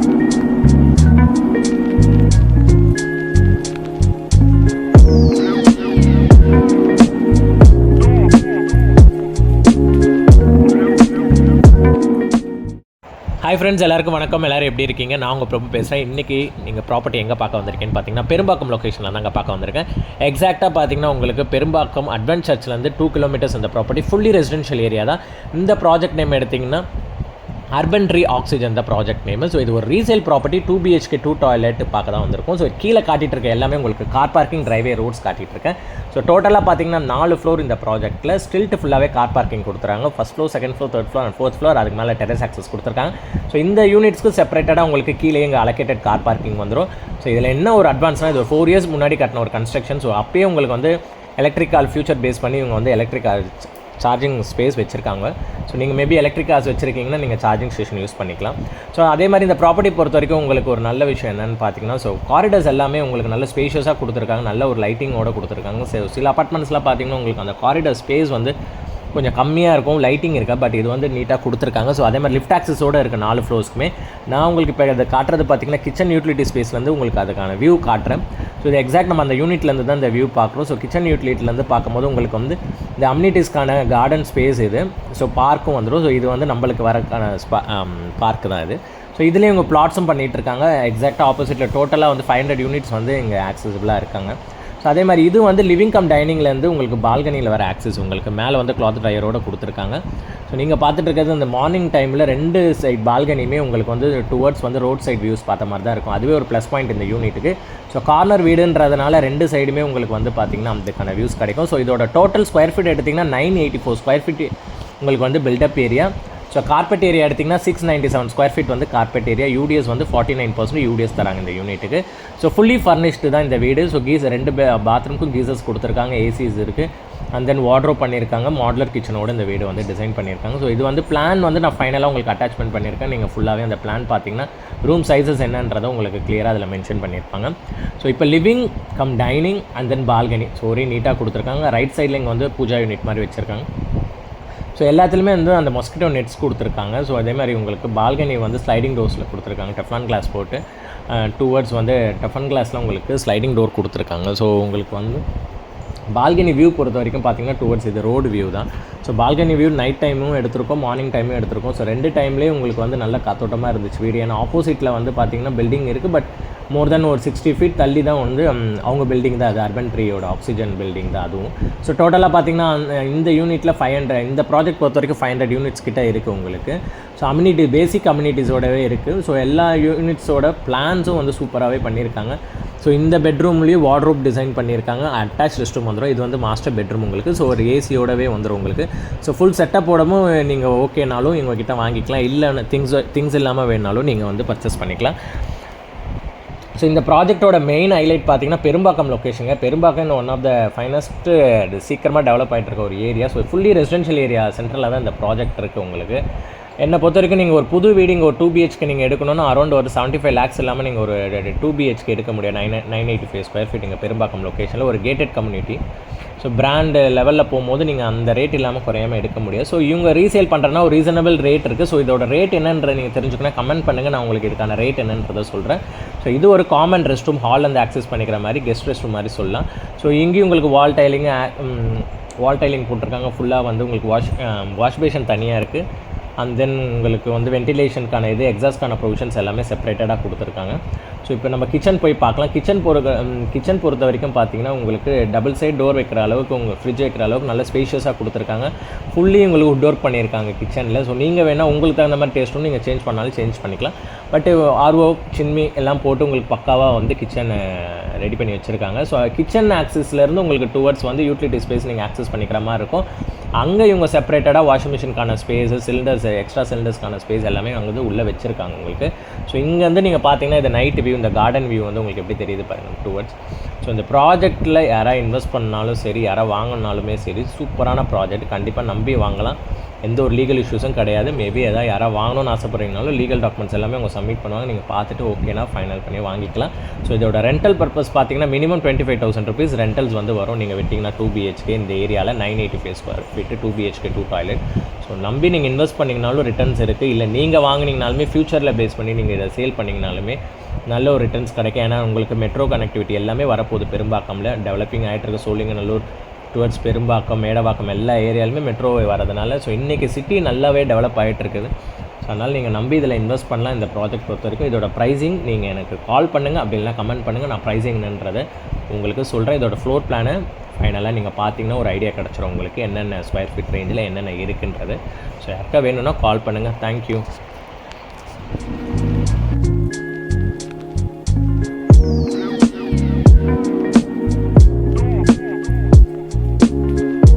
Hi friends, எல்லாருக்கும் வணக்கம். எல்லோரும் எப்படி இருக்கீங்க? நான் உங்கள் பிரபு பேசுகிறேன். இன்றைக்கி நீங்கள் ப்ராப்பர்ட்டி எங்கே பார்க்க வந்திருக்கேன்னு பார்த்தீங்கன்னா பெரும்பாக்கம் லொக்கேஷனில் தாங்க பார்க்க வந்திருக்கேன். எக்ஸாக்டாக பார்த்தீங்கன்னா உங்களுக்கு பெரும்பாக்கம் அட்வென்ட் சர்ச்லேருந்து 2 கிலோமீட்டர்ஸ் இந்த ப்ராப்பர்ட்டி ஃபுல்லி ரெசிடென்ஷியல் ஏரியா தான். இந்த ப்ராஜெக்ட் நேம் எடுத்திங்கன்னா அர்பன் ட்ரீ ஆக்சிஜன் தான் ப்ராஜெக்ட் நேம். ஸோ இது ஒரு ரீசேல் ப்ராப்பர்ட்டி, 2 BHK 2 டாய்லெட் பார்க்க தான் வந்திருக்கும். ஸோ கீழே காட்டிகிட்டு இருக்க எல்லாமே உங்களுக்கு கார் பார்க்கிங், டிரைவே, ரோட்ஸ் காட்டிகிட்டு இருக்கேன். ஸோ டோட்டலாக பார்த்தீங்கன்னா 4 ஃப்ளோர் இந்த ப்ராஜெக்ட்டில் ஸ்டில்ட் ஃபுல்லாகவே கார் பார்க்கிங் கொடுத்துறாங்க. First floor, second floor, third floor and fourth floor, அதுக்கு மேலே டெரஸ் ஆக்சஸ் கொடுத்துருக்காங்க. ஸோ இந்த யூனிட்ஸ்க்கு செப்பரேட்டடாக உங்களுக்கு கீழே இங்கே அலோகேட்டட் கார் பார்க்கிங் வந்துடும். ஸோ இதில் என்ன ஒரு அட்வான்ஸ்னால், இது ஒரு 4 இயர்ஸ் முன்னாடி கட்டின ஒரு கன்ஸ்ட்ரக்ஷன். ஸோ அப்பயே உங்களுக்கு வந்து எலக்ட்ரிக் கார் ஃபியூச்சர் பேஸ் பண்ணி இவங்க வந்து எலக்ட்ரிக் கார் சார்ஜிங் ஸ்பேஸ் வச்சுருக்காங்க. ஸோ நீங்கள் மேபி எலக்ட்ரிக் கார்ஸ் வச்சுருக்கீங்கன்னா நீங்கள் சார்ஜிங் ஸ்டேஷன் யூஸ் பண்ணிக்கலாம். ஸோ அதே மாதிரி இந்த ப்ராப்பர்ட்டி பொறுத்த வரைக்கும் உங்களுக்கு ஒரு நல்ல விஷயம் என்னென்னு பார்த்தீங்கன்னா, ஸோ காரிடர்ஸ் எல்லாமே உங்களுக்கு நல்ல ஸ்பேஷியஸாக கொடுத்துருக்காங்க, நல்ல ஒரு லைட்டிங்கோட கொடுத்துருக்காங்க. ஸோ சில அப்பார்ட்மெண்ட்ஸ்லாம் பார்த்தீங்கன்னா உங்களுக்கு அந்த காரிடர் ஸ்பேஸ் வந்து கொஞ்சம் கம்மியாக இருக்கும், லைட்டிங் இருக்கா, பட் இது வந்து நீட்டாக கொடுத்துருக்காங்க. ஸோ அதே மாதிரி லிஃப்ட் ஆக்சஸோடு இருக்குது 4 ஃப்ளோர்ஸ்க்குமே. நான் உங்களுக்கு இப்போ அதை காட்டுறது பார்த்தீங்கன்னா கிச்சன் யூட்டிலிட்டி ஸ்பேஸ்லேருந்து உங்களுக்கு அதுக்கான வியூ காட்டுறேன். ஸோ இது எக்ஸாக்ட் நம்ம அந்த யூனிட்லேருந்து தான் இந்த வியூ பார்க்குறோம். ஸோ கிச்சன் யூட்டிலிட்டிலேருந்து பார்க்கும்போது உங்களுக்கு வந்து இந்த அம்யூனிட்டிஸ்க்கான கார்டன் ஸ்பேஸ் இது. ஸோ பார்க்கும் வந்துடும். ஸோ இது வந்து நம்மளுக்கு வரக்கான பார்க்கு தான் இது. ஸோ இதுலேயும் இவங்க பிளாட்ஸும் பண்ணிகிட்டு இருக்காங்க. எக்ஸாக்டாக ஆப்போசிட்டில் டோட்டலாக வந்து 500 யூனிட்ஸ் வந்து இங்கே ஆக்சஸபிளாக இருக்காங்க. ஸோ அதே மாதிரி இது வந்து லிவிங் கம் டைனிங்லேருந்து உங்களுக்கு பால்கனியில் வர ஆக்சஸ் உங்களுக்கு மேலே வந்து கிளாத் ட்ரையரோடு கொடுத்துருக்காங்க. ஸோ நீங்கள் பார்த்துட்டு இருக்கிறது இந்த மார்னிங் டைமில் 2 சைட் பால்கனியுமே உங்களுக்கு வந்து டுவர்ட்ஸ் வந்து ரோட் சைட் வியூஸ் பார்த்த மாதிரி தான் இருக்கும். அதுவே ஒரு ப்ளஸ் பாயிண்ட் இந்த யூனிட்டுக்கு. ஸோ கார்னர் வீடுன்றதுனால 2 சைடுமே உங்களுக்கு வந்து பார்த்திங்கன்னா அதுக்கான வியூஸ் கிடைக்கும். ஸோ இதோட டோட்டல் ஸ்கொயர் ஃபீட் எடுத்திங்கன்னா 984 ஸ்கொயர் ஃபீட் உங்களுக்கு வந்து built up area. So carpet area எடுத்திங்கன்னா 697 ஸ்கொயர் ஃபீட் வந்து கார்பெட் ஏரியா. யூடிஎஸ் வந்து 49% யூடிஎஸ் தராங்க இந்த யூனிட்டுக்கு. ஸோ ஃபுல்லி ஃபர்னிஷ்டு தான் இந்த வீடு. ஸோ கீசர் 2 பாத்ரூமுக்கும் கீசர்ஸ் கொடுத்துருக்காங்க, ஏசிஸ் இருக்குது, அண்ட் தென் வார்ட்ரோப் பண்ணியிருக்காங்க. மாடுலர் கிச்சனோட இந்த வீடு வந்து டிசைன் பண்ணியிருக்காங்க. ஸோ இது வந்து பிளான் வந்து நான் ஃபைனலாக உங்களுக்கு அட்டாச்மெண்ட் பண்ணியிருக்கேன். நீங்கள் ஃபுல்லாகவே அந்த பிளான் பார்த்தீங்கன்னா ரூம் சைஸஸ் என்னன்றதை உங்களுக்கு கிளியராக அதில் மென்ஷன் பண்ணியிருப்பாங்க. ஸோ இப்போ living come dining and then balcony so ஒரே நீட்டாக கொடுத்துருக்காங்க. ரைட் சைடில் இங்கே வந்து பூஜா யூனிட் மாதிரி வச்சுருக்காங்க. ஸோ எல்லாத்துலேயுமே வந்து அந்த மொஸ்கிட்டோ நெட்ஸ் கொடுத்துருக்காங்க. ஸோ அதே மாதிரி உங்களுக்கு பால்கனி வந்து ஸ்லைடிங் டோர்ஸில் கொடுத்துருக்காங்க, டெஃப்லான் கிளாஸ் போட்டு டுவர்ட்ஸ் வந்து டெஃப்லான் கிளாஸில் உங்களுக்கு ஸ்லைடிங் டோர் கொடுத்துருக்காங்க. ஸோ உங்களுக்கு வந்து பால்கனி வியூ பொறுத்த வரைக்கும் பார்த்தீங்கன்னா டுவர்ட்ஸ் இது ரோடு வியூ தான். ஸோ பால்கனி வியூ நைட் டைமும் எடுத்திருக்கோம், மார்னிங் டைமும் எடுத்திருக்கோம். ஸோ 2 டைம்லேயே உங்களுக்கு வந்து நல்ல காத்தோட்டமாக இருந்துச்சு வீடு. ஏன்னா ஆப்போசிட்டில் வந்து பார்த்திங்கன்னா பில்டிங் இருக்குது, பட் மோர் தென் ஒரு 60 ஃபீட் தள்ளி தான் வந்து அவங்க பில்டிங் தான் அது, அர்பன் ட்ரீயோட ஆக்சிஜன் பில்டிங் தான் அதுவும். ஸோ டோட்டலாக பார்த்திங்கன்னா இந்த யூனிட்டில் 500 இந்த ப்ராஜெக்ட் பொறுத்த வரைக்கும் 500 யூனிட்ஸ் கிட்டே இருக்குது உங்களுக்கு. ஸோ அம்யூனிட்டி பேசிக் கம்யூனிட்டிஸோடவே இருக்குது. ஸோ எல்லா யூனிட்ஸோட பிளான்ஸும் வந்து சூப்பராகவே பண்ணியிருக்காங்க. ஸோ இந்த பெட்ரூம்லேயும் வார்ட்ரோப் டிசைன் பண்ணியிருக்காங்க, அட்டாச் ரெஸ்ட் ரூம் வந்துடும். இது வந்து மாஸ்டர் பெட்ரூம் உங்களுக்கு. ஸோ ஒரு ஏசியோடவே வந்துடும் உங்களுக்கு. ஸோ ஃபுல் செட்டப்போடவும் நீங்கள் ஓகேனாலும் எங்கள்கிட்ட வாங்கிக்கலாம், இல்லை திங்ஸ் இல்லாமல் வேணுனாலும் நீங்கள் வந்து பர்ச்சேஸ் பண்ணிக்கலாம். ஸோ இந்த ப்ராஜெக்டோட மெயின் ஹைலைட் பார்த்தீங்கன்னா பெரும்பாக்கம் லொக்கேஷனுங்க. Perumbakkam one of the finest சீக்கிரமாக டெவலப் ஆகிட்டு இருக்க ஒரு area. So fully residential area சென்ட்ரலில் தான் இந்த ப்ராஜெக்ட் இருக்குது உங்களுக்கு. என்னை பொறுத்த வரைக்கும் நீங்கள் ஒரு புது வீடு இங்கே ஒரு 2 BHK நீங்கள் எடுக்கணும்னா அரௌண்ட் ஒரு 75 lakhs இல்லாமல் நீங்கள் ஒரு 2 BHK எடுக்க முடியாது. 985 ஸ்கொயர் ஃபீட் இங்கே பெரும்பாக்கம் லொக்கேஷனில் ஒரு கேட்டட் கம்யூனிட்டி. ஸோ பிராண்டு லெவலில் போகும்போது நீங்கள் அந்த ரேட் இல்லாமல் குறையாமல் எடுக்க முடியாது. ஸோ இவங்க ரீசேல் பண்ணுறதுனா ஒரு ரீசனபிள் ரேட் இருக்குது. ஸோ இதோட ரேட் என்னன்ற நீங்கள் தெரிஞ்சுக்கணும், கமெண்ட் பண்ணுங்கள், நான் உங்களுக்கு இதுக்கான ரேட் என்னன்றதை சொல்கிறேன். ஸோ இது ஒரு காமன் ரெஸ்ட் ரூம், ஹால் வந்து ஆக்சஸ் பண்ணிக்கிற மாதிரி கெஸ்ட் ரெஸ்ட் ரூம் மாதிரி சொல்லலாம். ஸோ இங்கேயும் உங்களுக்கு வால் டைலிங் போட்டிருக்காங்க. ஃபுல்லாக வந்து உங்களுக்கு வாஷ் பேஷன் தனியாக இருக்குது. அண்ட் தென் உங்களுக்கு வந்து வென்டிலேஷனுக்கான இது எக்ஸாஸ்ட்கான ப்ரொவிஷன்ஸ் எல்லாமே செப்பரேட்டடாக கொடுத்துருக்காங்க. ஸோ இப்போ நம்ம கிச்சன் போய் பார்க்கலாம். கிச்சன் பொறுத்த வரைக்கும் பார்த்தீங்கன்னா உங்களுக்கு டபுள் சைட் டோர் வைக்கிற அளவுக்கு, உங்கள் ஃப்ரிட்ஜ் வைக்கிற அளவுக்கு நல்ல ஸ்பேஷியஸாக கொடுத்துருக்காங்க. ஃபுல்லி உங்களுக்கு உட் டோர் பண்ணியிருக்காங்க கிச்சனில். ஸோ நீங்கள் வேணால் உங்களுக்கு தகுந்த மாதிரி டேஸ்ட்டும் நீங்கள் சேஞ்ச் பண்ணாலும் சேஞ்ச் பண்ணிக்கலாம். பட் ஆர்ஓ சின்மி எல்லாம் போட்டு உங்களுக்கு பக்காவாக வந்து கிச்சனை ரெடி பண்ணி வச்சுருக்காங்க. ஸோ கிச்சன் ஆக்சஸ்லேருந்து உங்களுக்கு டுவர்ட்ஸ் வந்து யூட்டிலிட்டி ஸ்பேஸ் நீங்கள் ஆக்சஸ் பண்ணிக்கிற மாதிரி இருக்கும். அங்கே இவங்க செப்பரேட்டடாக வாஷிங் மிஷினுக்கான ஸ்பேஸு, சிலிண்டர்ஸ், எக்ஸ்ட்ரா சிலிண்டர்ஸ்க்கான ஸ்பேஸ் எல்லாமே அங்கே வந்து உள்ளே வச்சுருக்காங்க உங்களுக்கு. ஸோ இங்கேருந்து நீங்கள் பார்த்தீங்கன்னா இந்த நைட் வியூ, இந்த கார்டன் வியூ வந்து உங்களுக்கு எப்படி தெரியுது பாருங்கள் டுவர்ட்ஸ். ஸோ இந்த ப்ராஜெக்ட்டில் யாராவது இன்வெஸ்ட் பண்ணாலும் சரி, யாராவது வாங்கினாலுமே சரி, சூப்பரான ப்ராஜெக்ட், கண்டிப்பாக நம்பி வாங்கலாம். எந்த ஒரு லீகல் இஷ்யூஸும் கிடையாது. மேபி எதாவது யாராவது வாங்கணும்னு ஆசைப்பட்றீங்கனாலும் லீகல் டாக்குமெண்ட்ஸ் எல்லாமே அவங்க சப்மிட் பண்ணுவாங்க. நீங்கள் பார்த்துட்டு ஓகேனா ஃபைனல் பண்ணி வாங்கிக்கலாம். ஸோ இதோட ரெண்டல் பர்பஸ் பார்த்தீங்கன்னா மினிமம் 25,000 ருபீஸ் ரெண்டல்ஸ் வந்து வரும். நீங்கள் விட்டிங்கன்னா 2 BHK இந்த ஏரியாவில் 985 square feet 2 BHK 2 toilet. So நம்பி நீங்கள் இன்வெஸ்ட் பண்ணிங்கனாலும் ரிட்டர்ன்ஸ் இருக்குது. இல்லை நீங்கள் வாங்கினீங்கனாலுமே ஃப்யூச்சரில் பேஸ் பண்ணி நீங்கள் இதை சேல் பண்ணிங்கனாலுமே நல்ல ஒரு ரிட்டர்ன்ஸ் கிடைக்கும். ஏன்னா உங்களுக்கு மெட்ரோ கனெக்டிவிட்டி எல்லாமே வரப்போகுது. பெரும்பாக்கமில் டெவலப்பிங் ஆகிட்டு இருக்க சோழிங்கநல்லூர் டுவர்ட்ஸ் பெரும்பாக்கம், மேடவாக்கம் எல்லா ஏரியாலுமே மெட்ரோ வரதுனால ஸோ இன்றைக்கி சிட்டி நல்லாவே டெவலப் ஆகிட்டு இருக்குது. ஸோ அதனால் நீங்கள் நம்பி இதில் இன்வெஸ்ட் பண்ணலாம். இந்த ப்ராஜெக்ட் பொறுத்த வரைக்கும் இதோட ப்ரைஸிங் நீங்கள் எனக்கு கால் பண்ணுங்கள், அப்படி இல்லைனா கமெண்ட் பண்ணுங்கள். நான் ப்ரைஸிங்ன்றதை உங்களுக்கு சொல்கிறேன். இதோட ஃப்ளோர் பிளானை ஃபைனலாக நீங்கள் பார்த்தீங்கன்னா ஒரு ஐடியா கிடச்சிரும் உங்களுக்கு என்னென்ன ஸ்கொயர் ஃபீட் ரேஞ்சில் என்னென்ன இருக்குன்றது. ஸோ யாருக்கா வேணும்னா கால் பண்ணுங்கள். தேங்க்யூ.